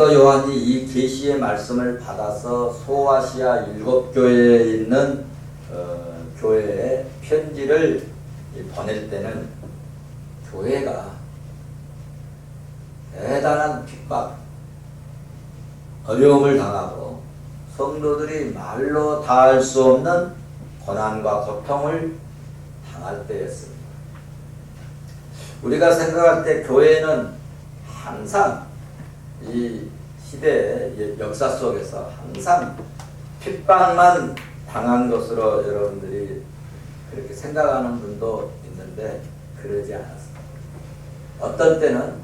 사도 요한이 이 계시의 말씀을 받아서 소아시아 7교회에 있는 교회에 편지를 보낼 때는 교회가 대단한 핍박, 어려움을 당하고 성도들이 말로 다할 수 없는 고난과 고통을 당할 때였습니다. 우리가 생각할 때 교회는 항상 이 시대의 역사 속에서 항상 핍박만 당한 것으로 여러분들이 그렇게 생각하는 분도 있는데 그러지 않았습니다. 어떤 때는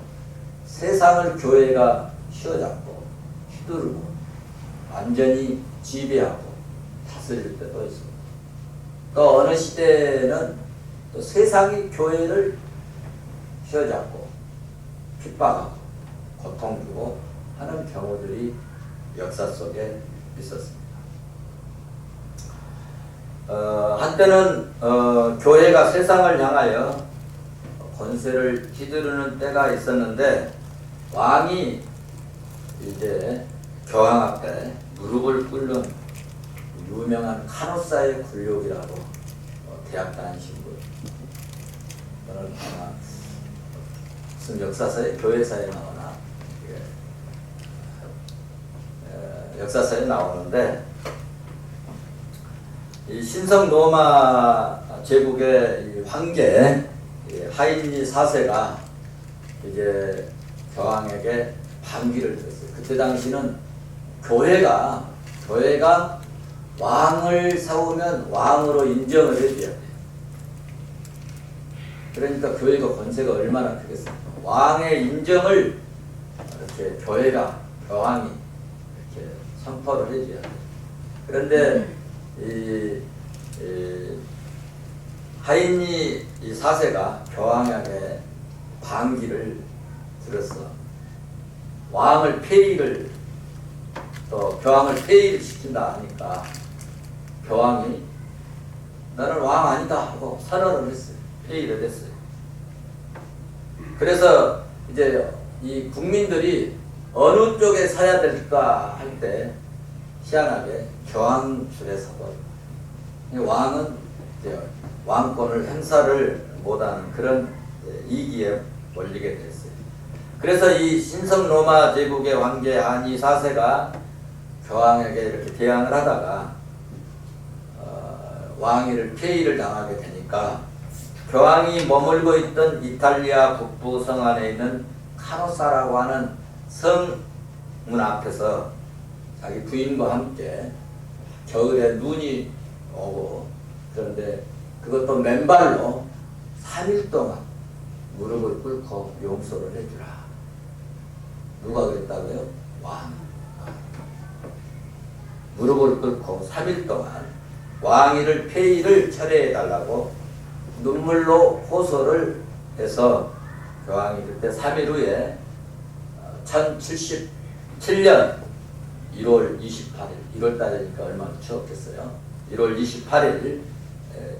세상을 교회가 휘어잡고 휘두르고 완전히 지배하고 다스릴 때도 있습니다. 또 어느 시대에는 또 세상이 교회를 휘어잡고 핍박하고 고통 주고 하는 경우들이 역사 속에 있었습니다. 한때는 교회가 세상을 향하여 권세를 휘두르는 때가 있었는데 왕이 이제 교황 앞에 무릎을 꿇는 유명한 카노사의 굴욕이라고 대학 다니신 분, 저는 아마 무슨 역사서에 교회사에 나오나 역사서에 나오는데 이 신성 로마 제국의 이 황제 하인리 4세가 이제 교황에게 반기를 들었어요. 그때 당시는 교회가 왕을 세우면 왕으로 인정을 해줘야 돼요. 그러니까 교회가 권세가 얼마나 크겠습니까? 왕의 인정을 이렇게 교황이 이렇게 선포를 해줘야 돼요. 그런데 이 하인리 4세가 교황에게 반기를 들었어. 왕을 폐위를 또 교황을 폐위를 시킨다 하니까 교황이 나는 왕 아니다 하고 선언을 했어요. 폐위를 했어요. 그래서 이제 이 국민들이 어느 쪽에 서야 될까 할 때 희한하게 교황줄에 서고 왕은 이제 왕권을 행사를 못하는 그런 이기에 몰리게 됐어요. 그래서 이 신성 로마 제국의 황제 하인리 4세가 교황에게 이렇게 대항을 하다가 왕위를 폐위를 당하게 되니까 교황이 머물고 있던 이탈리아 북부 성 안에 있는 카노사라고 하는 성문 앞에서 자기 부인과 함께 겨울에 눈이 오고 그런데 그것도 맨발로 3일 동안 무릎을 꿇고 용서를 해주라. 누가 그랬다고요? 왕. 무릎을 꿇고 3일 동안 왕위를 폐위를 철회해달라고 눈물로 호소를 해서 교황이 그때 3일 후에 1077년 1월 28일 1월 달이니까 얼마나 추웠겠어요. 1월 28일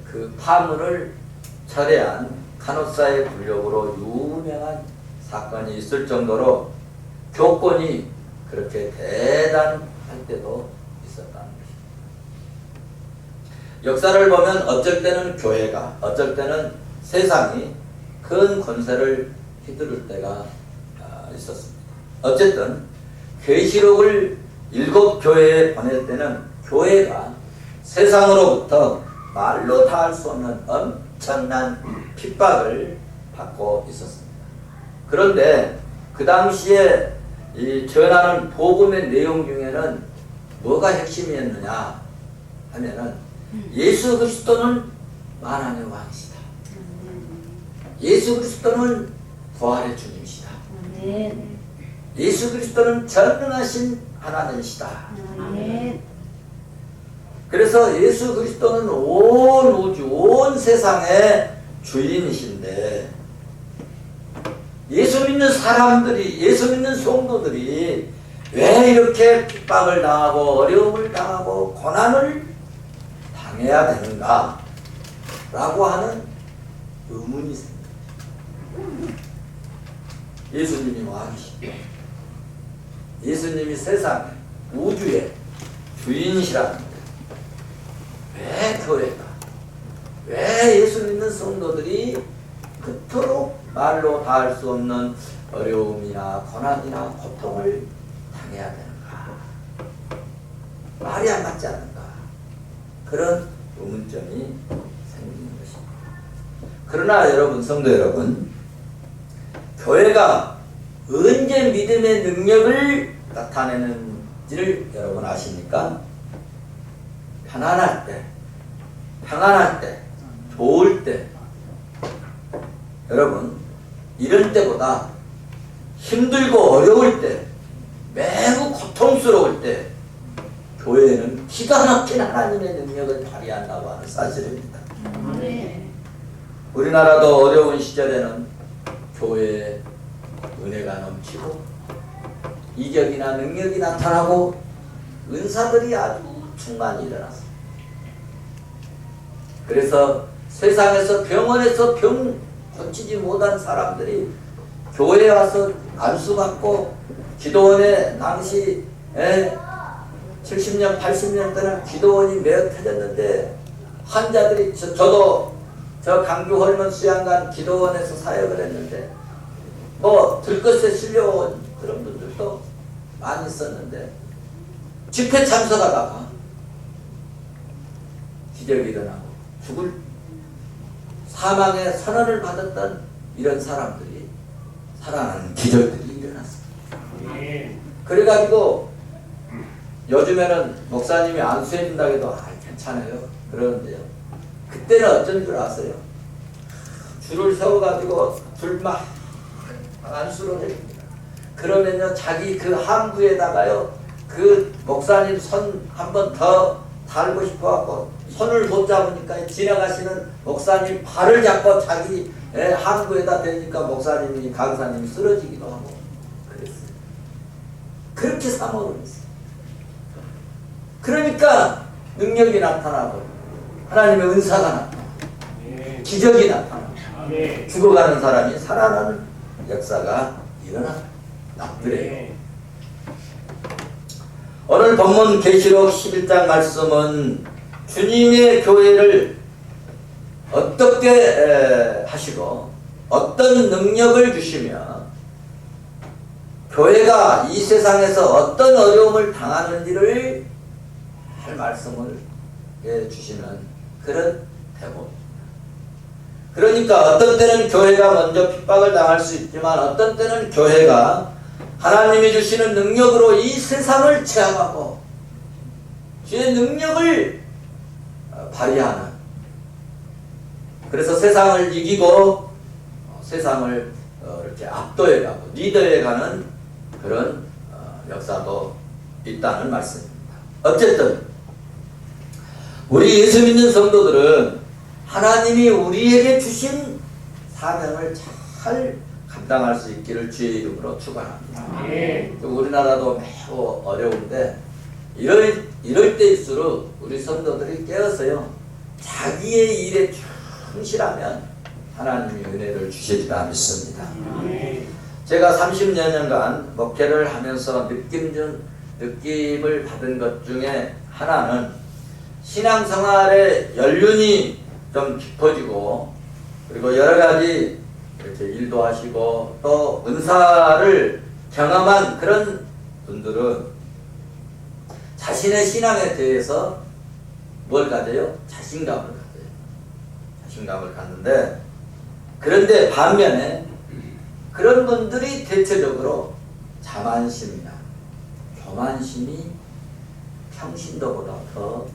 그 파문을 철회한 카노사의 굴욕으로 유명한 사건이 있을 정도로 교권이 그렇게 대단할 때도 있었다는 것입니다. 역사를 보면 어쩔 때는 교회가, 어쩔 때는 세상이 큰 권세를 휘두를 때가 있었습니다. 어쨌든 계시록을 7교회에 보낼 때는 교회가 세상으로부터 말로 다 할 수 없는 엄청난 핍박을 받고 있었습니다. 그런데 그 당시에 이 전하는 복음의 내용 중에는 뭐가 핵심이었느냐 하면은 예수 그리스도는 만왕의 왕이시다. 예수 그리스도는 부활의 주님이시다. 예수 그리스도는 전능하신 하나님이시다. 그래서 예수 그리스도는 온 우주, 온 세상의 주인이신데 예수 믿는 사람들이, 예수 믿는 성도들이 왜 이렇게 핍박을 당하고 어려움을 당하고 고난을 당해야 되는가 라고 하는 의문이 생깁니다. 예수님이 왕이시고 예수님이 세상에 우주의 주인이시라는데 왜 교회가 왜 예수 믿는 성도들이 그토록 말로 다할 수 없는 어려움이나 고난이나 고통을 당해야 되는가? 말이 안 맞지 않는가? 그런 의문점이 생기는 것입니다. 그러나 여러분, 성도 여러분, 교회가 언제 믿음의 능력을 나타내는지를 여러분 아십니까? 편안할 때, 평안할 때, 좋을 때. 여러분, 이런 때보다 힘들고 어려울 때, 매우 고통스러울 때 교회는 기가 막힌 하나님의 능력을 발휘한다고 하는 사실입니다. 우리나라도 어려운 시절에는 교회에 은혜가 넘치고 이격이나 능력이 나타나고 은사들이 아주 충만히 일어났습니다. 그래서 세상에서 병원에서 병 고치지 못한 사람들이 교회에 와서 안수받고 기도원에 당시 70년 80년 때는 기도원이 매어 터졌는데 환자들이 저도 저 강주 홀문 수양관 기도원에서 사역을 했는데 뭐 들것에 실려온 그런 분들도 많이 있었는데 집회 참석하다가 기적이 일어나고 죽을 사망의 선언을 받았던 이런 사람들이 살아나는 기적들이 일어났습니다. 그래가지고 요즘에는 목사님이 안수해준다고 해도 괜찮아요 그러는데요, 그때는 어쩐 줄 아세요? 줄을 세워가지고 줄막 안수를 해줍니다. 그러면요 자기 그 항구에다가요 그 목사님 손 한 번 더 달고 싶어갖고 손을 못 잡으니까 지나가시는 목사님 발을 잡고 자기 항구에다 대니까 목사님이 강사님이 쓰러지기도 하고 그랬어요. 그렇게 사모를 했어요. 그러니까 능력이 나타나고 하나님의 은사가 나타나고 기적이 나타나고 죽어가는 사람이 살아나는 역사가 일어났더래요. 오늘 본문 계시록 11장 말씀은 주님의 교회를 어떻게 하시고 어떤 능력을 주시며 교회가 이 세상에서 어떤 어려움을 당하는지를 할 말씀을 주시는 그런 대목입니다. 그러니까 어떤 때는 교회가 먼저 핍박을 당할 수 있지만 어떤 때는 교회가 하나님이 주시는 능력으로 이 세상을 체험하고 주의 능력을 발휘하는, 그래서 세상을 이기고 세상을 이렇게 압도해가고 리더해가는 그런 역사도 있다는 말씀입니다. 어쨌든 우리 예수 믿는 성도들은 하나님이 우리에게 주신 사명을 잘 감당할 수 있기를 주의 이름으로 축원합니다. 우리나라도 매우 어려운데 이럴 때일수록 우리 성도들이 깨어서요 자기의 일에 충실하면 하나님이 은혜를 주시리라 믿습니다. 제가 30여 년간 목회를 하면서 느낌을 받은 것 중에 하나는 신앙생활의 연륜이 좀 깊어지고 그리고 여러 가지 이렇게 일도 하시고 또 은사를 경험한 그런 분들은 자신의 신앙에 대해서 뭘 가져요? 자신감을 가져요. 자신감을 갖는데, 그런데 반면에 그런 분들이 대체적으로 자만심이나 교만심이 평신도보다 더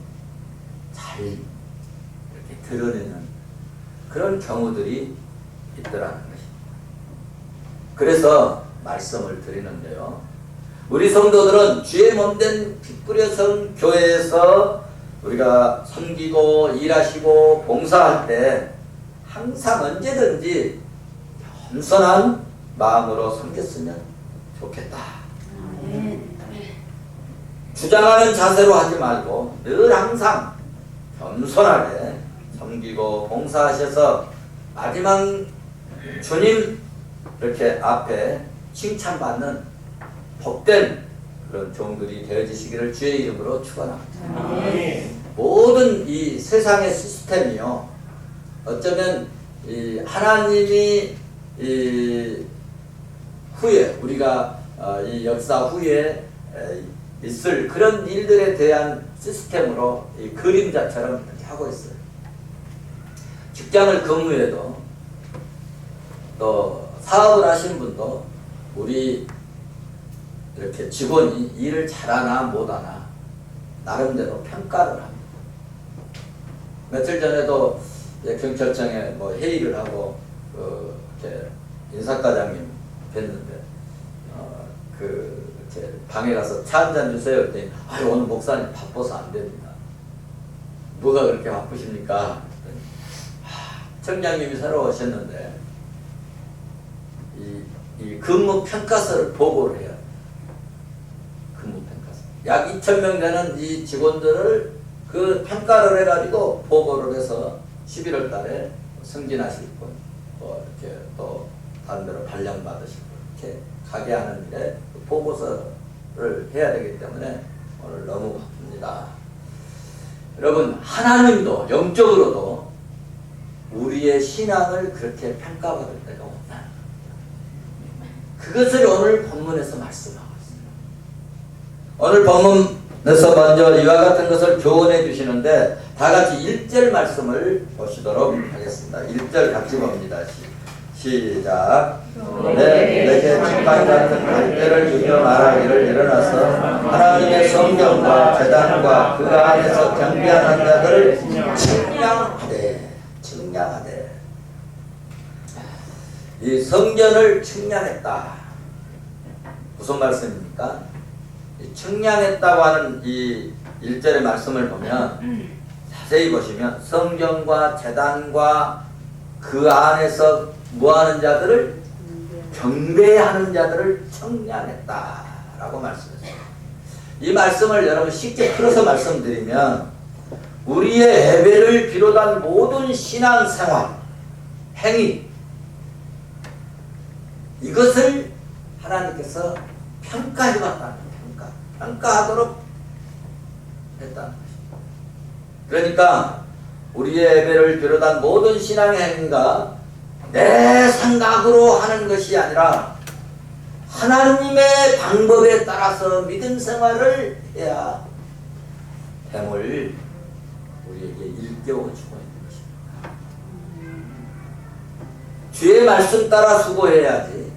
잘 이렇게 드러내는 그런 경우들이 있더라는 것입니다. 그래서 말씀을 드리는데요, 우리 성도들은 주의 몸된 피 뿌려 선 교회에서 우리가 섬기고 일하시고 봉사할 때 항상 언제든지 겸손한 마음으로 섬겼으면 좋겠다. 주장하는 자세로 하지 말고 늘 항상 겸손하게 섬기고 봉사하셔서 마지막 주님 이렇게 앞에 칭찬받는 복된 그런 종들이 되어지시기를 주의 이름으로 축원합니다. 아멘. 모든 이 세상의 시스템이요, 어쩌면 이 하나님이 이 후에 우리가 이 역사 후에 있을 그런 일들에 대한 시스템으로 이 그림자처럼 이렇게 하고 있어요. 직장을 근무해도 또 사업을 하신 분도 우리 이렇게 직원이 일을 잘하나 못하나 나름대로 평가를 합니다. 며칠 전에도 경찰청에 뭐 회의를 하고 이렇게 인사과장님 뵀는데 이렇게 방에 가서 차 한잔 주세요 그랬더니 아유 오늘 목사님 바빠서 안 됩니다. 뭐가 그렇게 바쁘십니까? 그랬더니 청장님이 새로 오셨는데 이 근무 평가서를 보고를 해요. 근무 평가서. 약 2,000명 되는 이 직원들을 그 평가를 해가지고 보고를 해서 11월 달에 승진하실 분, 이렇게 또 다른 데로 발령 받으실 분, 이렇게 가게 하는 일에 보고서를 해야 되기 때문에 오늘 너무 바쁩니다. 여러분, 하나님도 영적으로도 우리의 신앙을 그렇게 평가받을 때가 없나요? 그것을 오늘 본문에서 말씀하고 있어요. 오늘 본문에서 먼저 이와 같은 것을 교훈해 주시는데 다 같이 1절 말씀을 보시도록 하겠습니다. 1절 같이 봅니다. 시작. 내게 지팡이 같은 갈대를 주며 말하기를 일어나서 하나님의 성경과 제단과 그 안에서 경배하는 자들을 측량하되 이 성전을 측량했다. 무슨 말씀입니까? 측량했다고 하는 이 1절의 말씀을 보면 자세히 보시면 성전과 제단과 그 안에서 뭐하는 자들을 경배하는 자들을 측량했다라고 말씀했어요. 이 말씀을 여러분 쉽게 풀어서 말씀드리면 우리의 예배를 비롯한 모든 신앙생활, 행위 이것을 하나님께서 평가해봤다는 거예요. 평가하도록 했다는 것입니다. 그러니까 우리의 예배를 비롯한 모든 신앙의 행위가 내 생각으로 하는 것이 아니라 하나님의 방법에 따라서 믿음 생활을 해야 됨을 우리에게 일깨워 주고 있는 것입니다. 주의 말씀 따라 수고해야지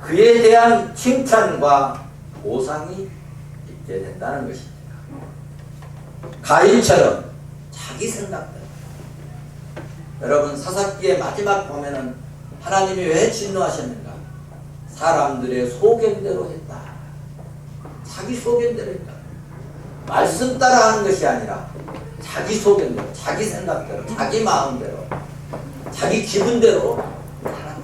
그에 대한 칭찬과 보상이 있게 된다는 것입니다. 가인처럼 자기 생각대로. 여러분 사사기의 마지막 보면은 하나님이 왜 진노하셨는가? 사람들의 소견대로 했다. 자기 소견대로 했다. 말씀 따라 하는 것이 아니라 자기 소견대로, 자기 생각대로, 자기 마음대로, 자기 기분대로 살았다.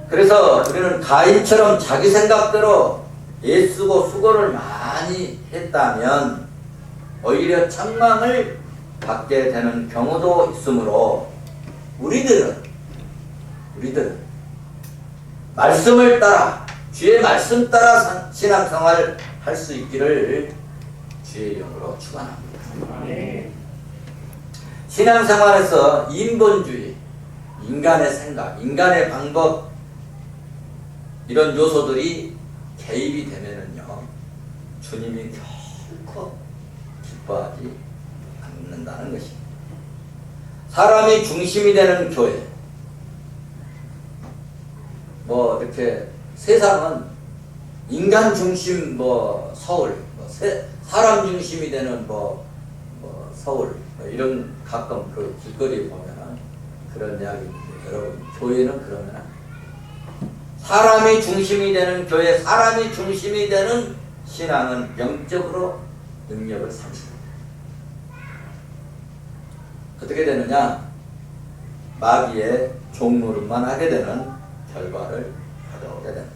그래서 우리는 가인처럼 자기 생각대로 애쓰고 수고를 많이 했다면 오히려 책망을 받게 되는 경우도 있으므로 우리들은 말씀을 따라 주의 말씀 따라 신앙생활을 할 수 있기를 주의 이름으로 축원합니다. 신앙생활에서 인본주의, 인간의 생각, 인간의 방법 이런 요소들이 개입이 되면은요 주님이 결코 기뻐하지 않는다는 것입니다. 사람이 중심이 되는 교회, 뭐 이렇게 세상은 인간 중심 서울, 사람 중심이 되는 서울 이런 가끔 그 길거리에 보면은 그런 이야기인데 여러분 교회는 그러면 사람이 중심이 되는 교회, 사람이 중심이 되는 신앙은 영적으로 능력을 상실합니다. 어떻게 되느냐? 마귀의 종노릇만 하게 되는 결과를 가져오게 됩니다.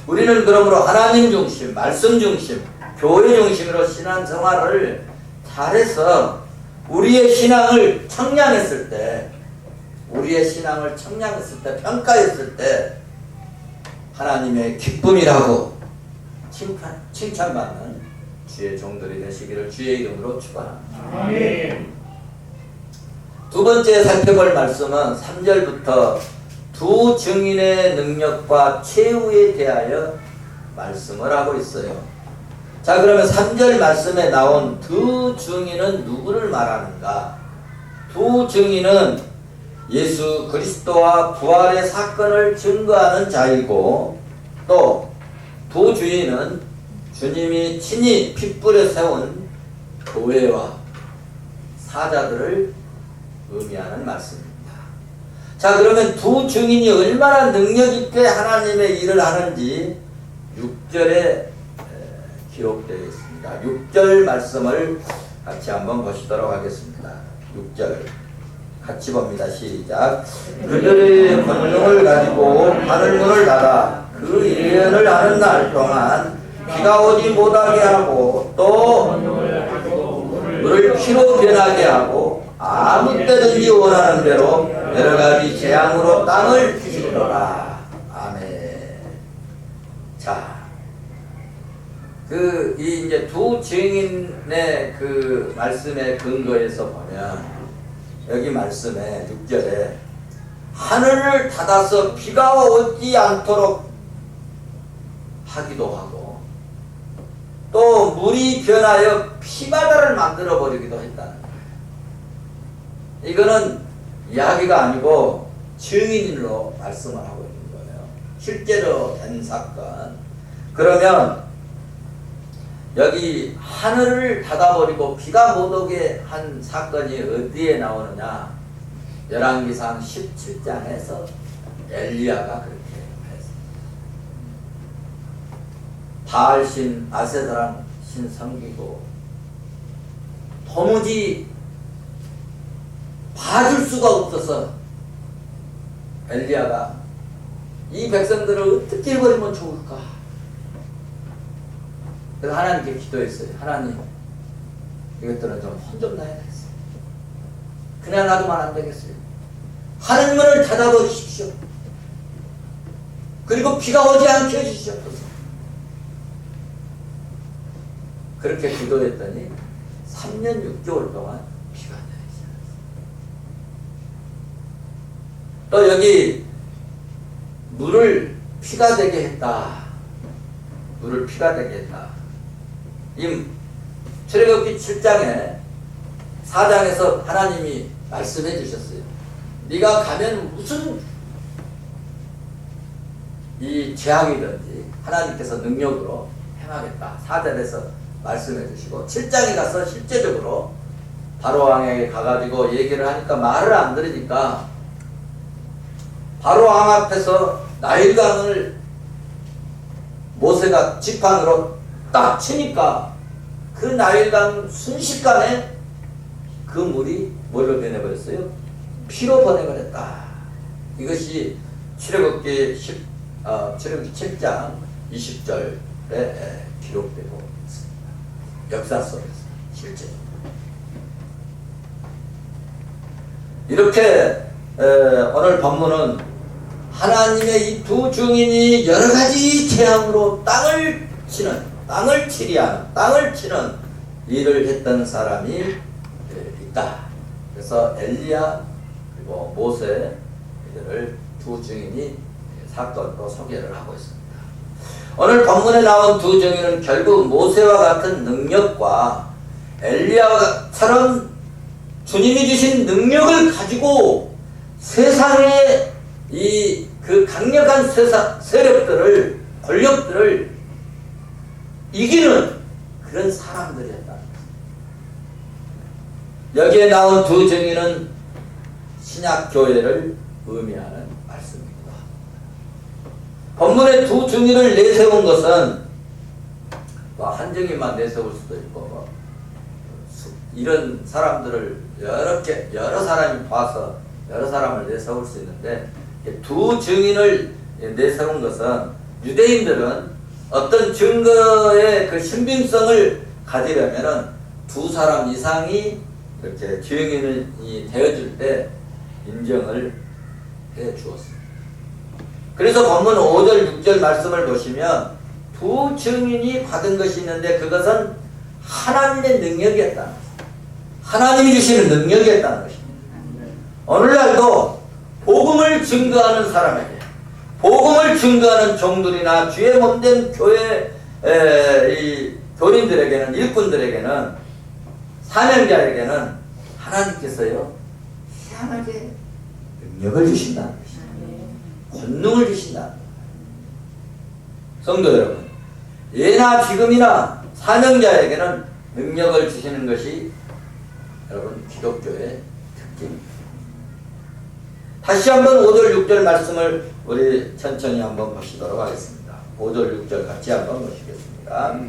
우리는 그러므로 하나님 중심, 말씀 중심, 교회 중심으로 신앙생활을 잘해서 우리의 신앙을 청량했을 때, 평가했을 때 하나님의 기쁨이라고 칭찬받는 주의 종들이 되시기를 주의 이름으로 축원합니다. 아멘. 두 번째 살펴볼 말씀은 3절부터 두 증인의 능력과 최후에 대하여 말씀을 하고 있어요. 자, 그러면 3절 말씀에 나온 두 증인은 누구를 말하는가? 두 증인은 예수 그리스도와 부활의 사건을 증거하는 자이고, 또 두 주인은 주님이 친히 핏불에 세운 교회와 사자들을 의미하는 말씀입니다. 자, 그러면 두 증인이 얼마나 능력 있게 하나님의 일을 하는지 6절에 기록되어 있습니다. 6절 말씀을 같이 한번 보시도록 하겠습니다. 6절 같이 봅니다. 시작. 그들의 권능을 가지고 하늘문을 닫아 그 예언을 하는 날 동안 비가 오지 못하게 하고 또 물을 피로 변하게 하고 아무 때든지 원하는 대로 여러 가지 재앙으로 땅을 치르라. 아멘. 자, 이 이제 두 증인의 그 말씀의 근거에서 보면 여기 말씀에 6절에 하늘을 닫아서 비가 오지 않도록 하기도 하고 또 물이 변하여 피바다를 만들어 버리기도 했다는 거예요. 이거는 이야기가 아니고 증인으로 말씀을 하고 있는 거예요. 실제로 된 사건. 그러면 여기 하늘을 닫아버리고 비가 못 오게 한 사건이 어디에 나오느냐? 열왕기상 17장에서 엘리야가 그렇게 했습니다. 바알신 아세다랑 신 섬기고 도무지 봐줄 수가 없어서 엘리야가 이 백성들을 어떻게 해버리면 좋을까? 그래서 하나님께 기도했어요. 하나님, 이것들은 좀 혼 좀 나야 되겠어요. 그냥 놔두면 안 되겠어요. 하늘문을 닫아버리십시오. 그리고 비가 오지 않게 해주시옵소서. 그렇게 기도했더니 3년 6개월 동안 비가 내리지 않았어요. 또 여기 물을 피가 되게 했다. 물을 피가 되게 했다. 이 출애굽기 7장에 4장에서 하나님이 말씀해 주셨어요. 네가 가면 무슨 이 재앙이든지 하나님께서 능력으로 행하겠다. 4절에서 말씀해 주시고 7장에 가서 실제적으로 바로왕에게 가가지고 얘기를 하니까 말을 안 들으니까 바로왕 앞에서 나일강을 모세가 지팡이로 딱 치니까 그 나일강 순식간에 그 물이 뭘로 변해버렸어요? 피로 변해버렸다. 이것이 출애굽기 7장 20절에 기록되고 있습니다. 역사 속에서 실제 이렇게 오늘 본문은 하나님의 이 두 증인이 여러 가지 재앙으로 땅을 치리하는 땅을 치는 일을 했던 사람이 있다. 그래서 엘리야 그리고 모세 이들을 두 증인이 사건으로 소개를 하고 있습니다. 오늘 본문에 나온 두 증인은 결국 모세와 같은 능력과 엘리야처럼 주님이 주신 능력을 가지고 세상의 그 강력한 세력들을 권력들을 이기는 그런 사람들이었다. 여기에 나온 두 증인은 신약교회를 의미하는 말씀입니다. 본문에 두 증인을 내세운 것은 한 증인만 내세울 수도 있고 이런 사람들을 여러 사람이 봐서 여러 사람을 내세울 수 있는데 두 증인을 내세운 것은 유대인들은 어떤 증거의 그 신빙성을 가지려면은 두 사람 이상이 이렇게 증인이 되어줄 때 인정을 해 주었습니다. 그래서 본문 5절 6절 말씀을 보시면 두 증인이 받은 것이 있는데 그것은 하나님의 능력이었다는 것입니다. 하나님이 주시는 능력이었다는 것입니다. 오늘날도 복음을 증거하는 사람에게, 복음을 증거하는 종들이나 주의 몸된 교회 이 교인들에게는, 일꾼들에게는, 사명자에게는 하나님께서요 희한하게 능력을 주신다는 것입니다. 권능을 주신다는 것입니다. 성도 여러분, 예나 지금이나 사명자에게는 능력을 주시는 것이 여러분 기독교의 특징입니다. 다시 한번 5절 6절 말씀을 우리 천천히 한번 보시도록 하겠습니다. 5절 6절 같이 한번 보시겠습니다.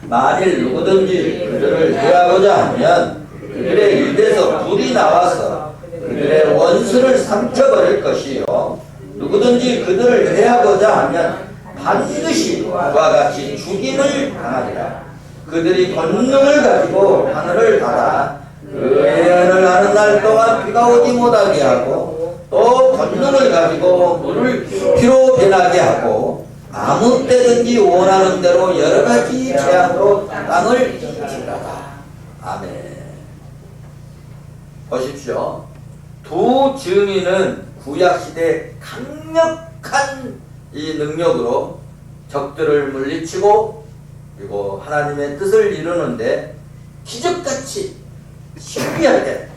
만일 누구든지 그들을 해하고자 하면 그들의 입에서 불이 나와서 그들의 원수를 삼켜버릴 것이요 누구든지 그들을 해하고자 하면 반드시 그와 같이 죽임을 당하리라. 그들이 권능을 가지고 하늘을 닫아 그 예언을 하는 날 동안 비가 오지 못하게 하고 또 권능을 가지고 물을 피로 변하게 하고 아무 때든지 원하는 대로 여러 가지 재앙으로 땅을 칠하다. 아멘. 보십시오. 두 증인은 구약시대 강력한 이 능력으로 적들을 물리치고 그리고 하나님의 뜻을 이루는데 기적같이 신비하게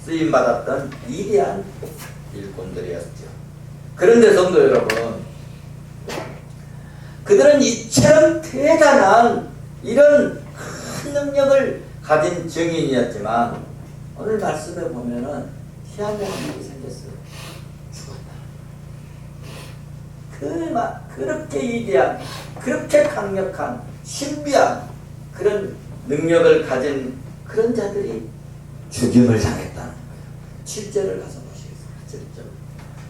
쓰임받았던 위대한 일꾼들이었죠. 그런데 성도 여러분, 그들은 이처럼 대단한 이런 큰 능력을 가진 증인이었지만 오늘 말씀에 보면은 희한한 일이 생겼어요. 죽었다. 그렇게 위대한, 그렇게 강력한, 신비한 그런 능력을 가진 그런 자들이 죽임을 당했다는 거예요. 7절을 가서 보시겠습니다. 7절.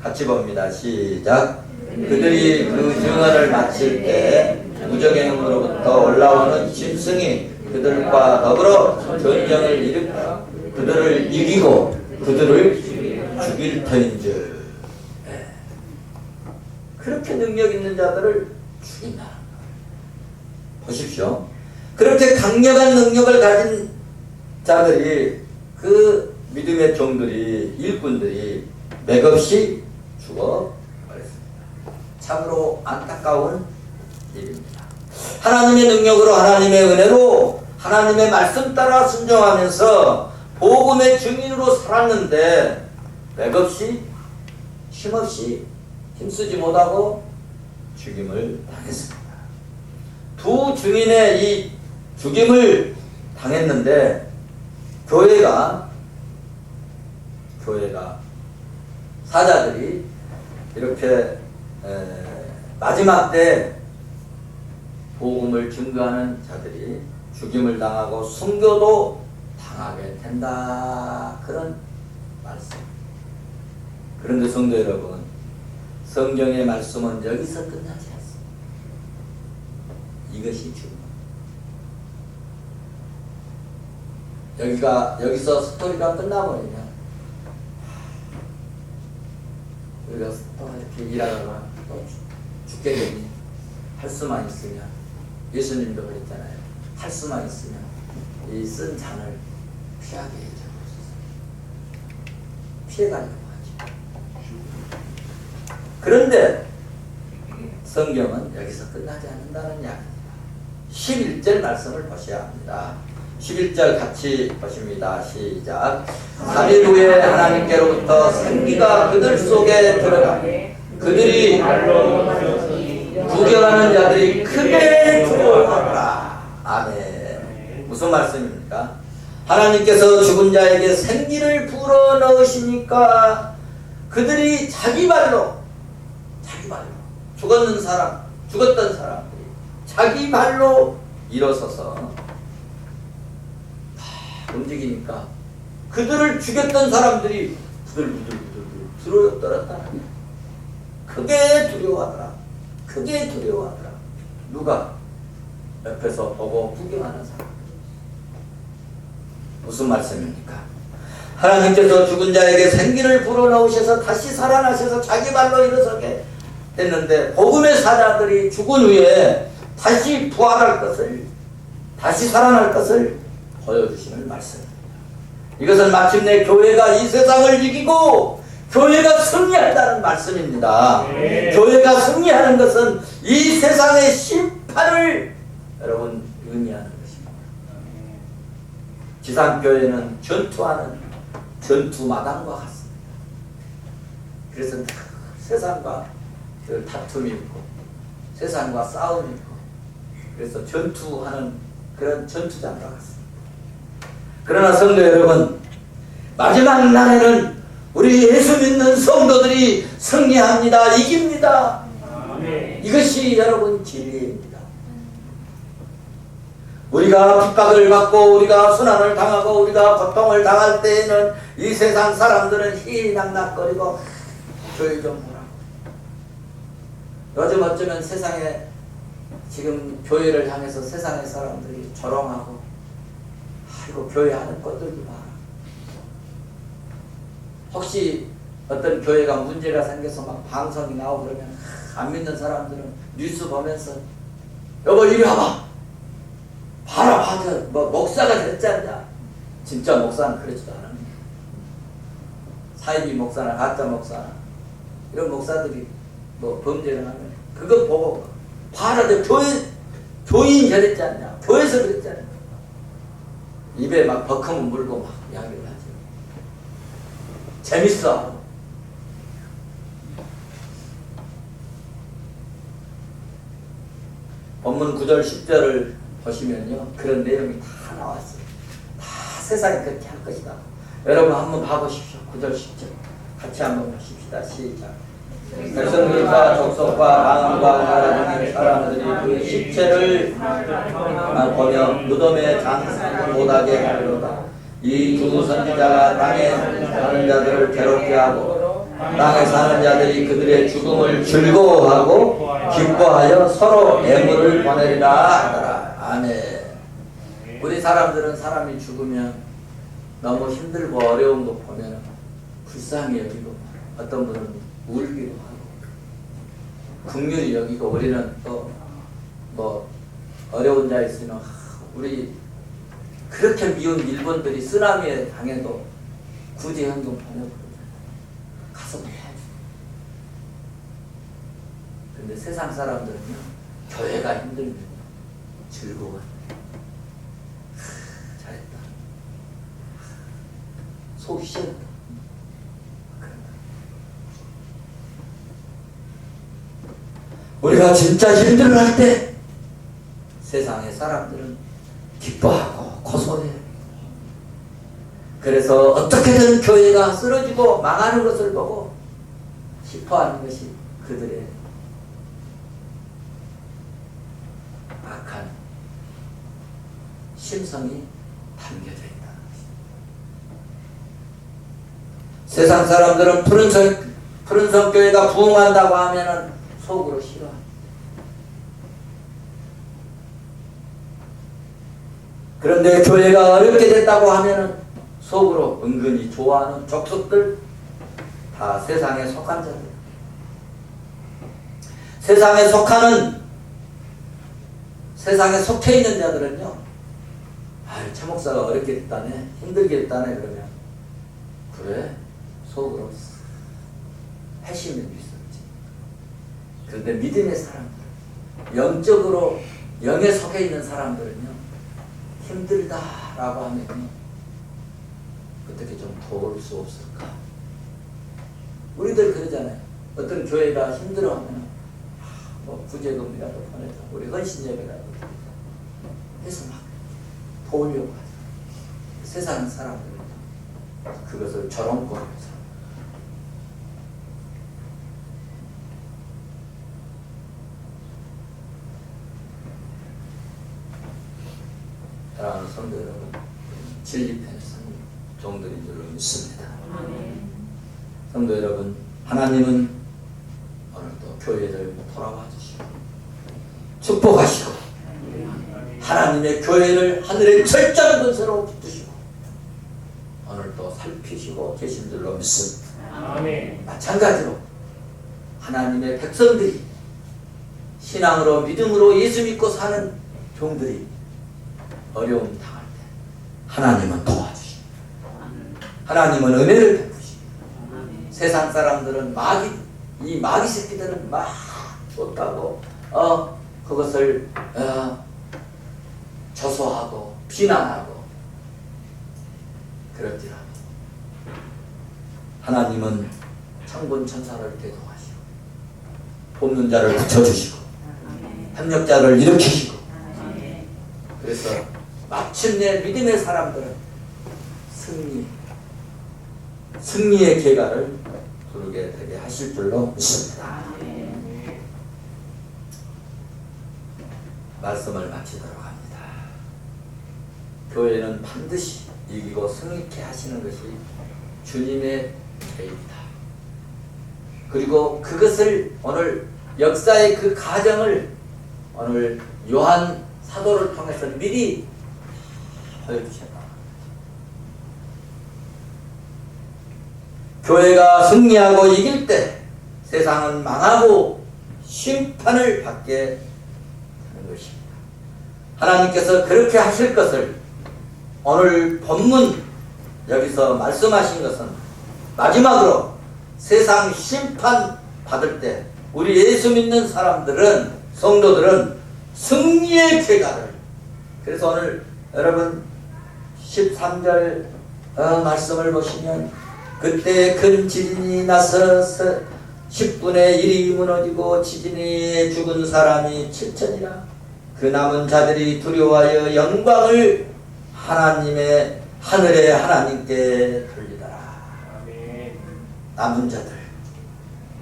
같이 봅니다. 시작. 그들이 그 증언을 마칠 때 무적행으로부터 올라오는 짐승이 그들과 더불어 전쟁을 일으켜 그들을 이기고 그들을 죽일 터인즉. 그렇게 능력 있는 자들을 죽인다. 보십시오. 그렇게 강력한 능력을 가진 자들이, 그 믿음의 종들이, 일꾼들이 맥없이 죽어버렸습니다. 참으로 안타까운 일입니다. 하나님의 능력으로, 하나님의 은혜로, 하나님의 말씀 따라 순종하면서 복음의 증인으로 살았는데 맥없이, 힘없이, 힘쓰지 못하고 죽임을 당했습니다. 두 증인의 이 죽임을 당했는데 교회가 사자들이 이렇게 마지막 때 복음을 증거하는 자들이 죽임을 당하고 순교도 당하게 된다. 그런 말씀. 그런데 성도 여러분, 성경의 말씀은 여기서 끝나지 않습니다. 이것이 중요합니다. 여기서 스토리가 끝나버리면 우리가 또 이렇게 일하다가 또 죽게 되니 할 수만 있으면, 예수님도 그랬잖아요. 할 수만 있으면 이 쓴 잔을 피하게 해주옵소서. 피해가려고 하죠. 그런데 성경은 여기서 끝나지 않는다는 이야기입니다. 11절 말씀을 보셔야 합니다. 11절 같이 보십니다. 시작. 3일 후에 하나님께로부터 생기가 그들 속에 들어가 그들이 구경하는 자들이 크게 두려워하더라. 아멘. 무슨 말씀입니까? 하나님께서 죽은 자에게 생기를 불어넣으시니까 그들이 자기 발로 죽었던 사람들이 자기 발로 일어서서 움직이니까 그들을 죽였던 사람들이 부들부들 두려웠더라. 크게 두려워하더라. 누가? 옆에서 보고 구경하는 사람. 무슨 말씀입니까? 하나님께서 죽은 자에게 생기를 불어넣으셔서 다시 살아나셔서 자기 발로 일어서게 했는데, 복음의 사자들이 죽은 후에 다시 부활할 것을, 다시 살아날 것을 보여주시는 말씀입니다. 이것은 마침내 교회가 이 세상을 이기고 교회가 승리한다는 말씀입니다. 교회가 승리하는 것은 이 세상의 심판을 여러분 의미하는 것입니다. 지상교회는 전투하는 전투마당과 같습니다. 그래서 세상과 다툼이 있고 세상과 싸움이 있고, 그래서 전투하는 그런 전투장과 같습니다. 그러나 성도 여러분, 마지막 날에는 우리 예수 믿는 성도들이 승리합니다. 이깁니다. 이것이 여러분 진리입니다. 우리가 핍박을 받고 우리가 순환을 당하고 우리가 고통을 당할 때에는 이 세상 사람들은 희낙낙거리고 교회 좀 보라고. 요즘 어쩌면 세상에 지금 교회를 향해서 세상의 사람들이 조롱하고, 아이고 교회 하는 것들도 봐. 혹시 어떤 교회가 문제가 생겨서 막 방송이 나오고 그러면 안 믿는 사람들은 뉴스 보면서 여보 이리 와봐, 봐라 봐라, 뭐 목사가 됐지 않냐. 진짜 목사는 그러지도 않습니다. 사이비 목사나 가짜 목사나 이런 목사들이 뭐 범죄를 하면 그거 보고 봐라, 교인 저랬지 않냐, 교회에서 그랬지 않냐. 입에 막 버커문 물고 막 이야기를 하죠. 재밌어. 본문 9절 10절을 보시면요, 그런 내용이 다 나왔어요. 다 세상에 그렇게 할 것이다. 여러분 한번 봐보십시오. 9절 10절 같이 한번 보십시다. 시작. 백성들과 족속과 방언과 나라 중의 사람들이 그 십체를 보며 무덤에 장사를 못하게 하려다. 이 두 선지자가 땅에 사는 자들을 괴롭게 하고 땅에 사는 자들이 그들의 죽음을 즐거워하고 기뻐하여 서로 애물을 보내리라 하더라. 아멘. 우리 사람들은 사람이 죽으면 너무 힘들고 어려운 거 보면 불쌍히 여기고, 어떤 분은 울기도 하고 긍휼히 여기고, 우리는 또 뭐 어려운 자 있으면 우리 그렇게 미운 일본들이 쓰나미에 당해도 구제현금 보내고 가서 해야지. 근데 세상 사람들은요, 교회가 힘들면 즐거워. 잘했다. 속 시원하다. 우리가 진짜 힘들어할 때 세상의 사람들은 기뻐하고 고소해요. 그래서 어떻게든 교회가 쓰러지고 망하는 것을 보고 기뻐하는 것이 그들의 악한 심성이 담겨져 있다는 것입니다. 세상 사람들은 푸른 성교회가 부흥한다고 하면은 속으로 싫어. 그런데 교회가 어렵게 됐다고 하면은 속으로 은근히 좋아하는 족속들, 다 세상에 속한 자들. 세상에 속해 있는 자들은요, 차 목사가 어렵게 됐다네, 힘들게 됐다네, 그러면 그래? 속으로 회심이 있었지. 그런데 믿음의 사람들, 영적으로 영에 속해 있는 사람들은요, 힘들다라고 하면 어떻게 좀 도울 수 없을까? 우리들 그러잖아요. 어떤 교회가 힘들어하면 뭐 구제금이라도 보내자, 우리 헌신예배라도 해서 막 도우려고 하죠. 세상 사람들은 그것을 조롱거리면서 사랑하는 성도 여러분, 진리편의 종들인 줄로 믿습니다. 성도 여러분, 하나님은 오늘도 교회를 돌아와 주시고 축복하시고 하나님의 교회를 하늘의 철저한 권세로 붙드시고 오늘도 살피 주시고 계신 줄로 믿습니다. 아멘. 마찬가지로 하나님의 백성들이 신앙으로 믿음으로 예수 믿고 사는 종들이 어려움 당할 때 하나님은 도와주십니다. 하나님은 은혜를 베푸십니다. 세상 사람들은 이 마귀 새끼들은 막 쫓다고 그것을 저소하고 비난하고 그럴지라도 하나님은 천군 천사를 대동하시고 돕는 자를 붙여주시고 협력자를 일으키시고 그래서 마침내 믿음의 사람들은 승리의 계가를 부르게 되게 하실 줄로 믿습니다. 말씀을 마치도록 합니다. 교회는 반드시 이기고 승리케 하시는 것이 주님의 계획이다. 그리고 그것을 오늘 역사의 그 가정을 오늘 요한 사도를 통해서 미리 보여주셨다. 교회가 승리하고 이길 때 세상은 망하고 심판을 받게 하는 것입니다. 하나님께서 그렇게 하실 것을 오늘 본문 여기서 말씀하신 것은 마지막으로 세상 심판 받을 때 우리 예수 믿는 사람들은 성도들은 승리의 계가를 그래서 오늘 여러분 13절 말씀을 보시면 그때 큰 지진이 나서 10분의 1이 무너지고 지진에 죽은 사람이 7천이라 그 남은 자들이 두려워하여 영광을 하나님의 하늘의 하나님께 돌리더라. 남은 자들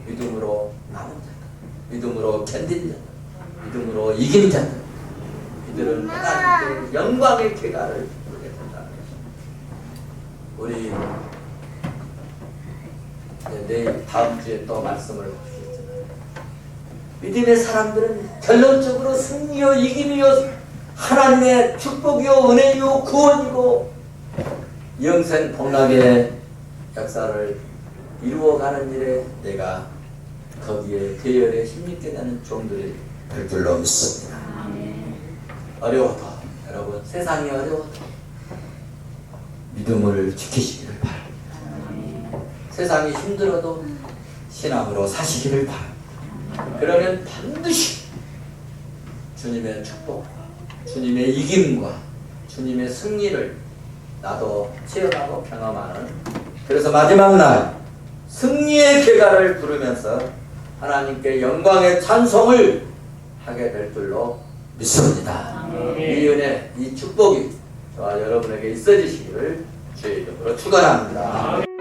믿음으로 남은 자들 믿음으로 견딘 자들 믿음으로 이긴 자들 이들은 하나님께 영광의 계가를 부르게 된다는 것입니다. 우리 내일 다음 주에 또 말씀을 주셨잖아요. 믿음의 사람들은 결론적으로 승리요 이김이요 하나님의 축복이요 은혜요 구원이고 영생 복락의 역사를 이루어가는 일에 내가 거기에 대열에 힘있게 되는 종들이 될 줄로 믿습니다. 어려워도 여러분 세상이 어려워도 믿음을 지키시기를 바랍니다. 세상이 힘들어도 신앙으로 사시기를 바랍니다. 그러면 반드시 주님의 축복과 주님의 이김과 주님의 승리를 나도 체험하고 경험하는 그래서 마지막 날 승리의 계가를 부르면서 하나님께 영광의 찬송을 하게 될 줄로 믿습니다. 이 은혜, 이 축복이 저와 여러분에게 있어지시기를 주의 이름으로 축원합니다.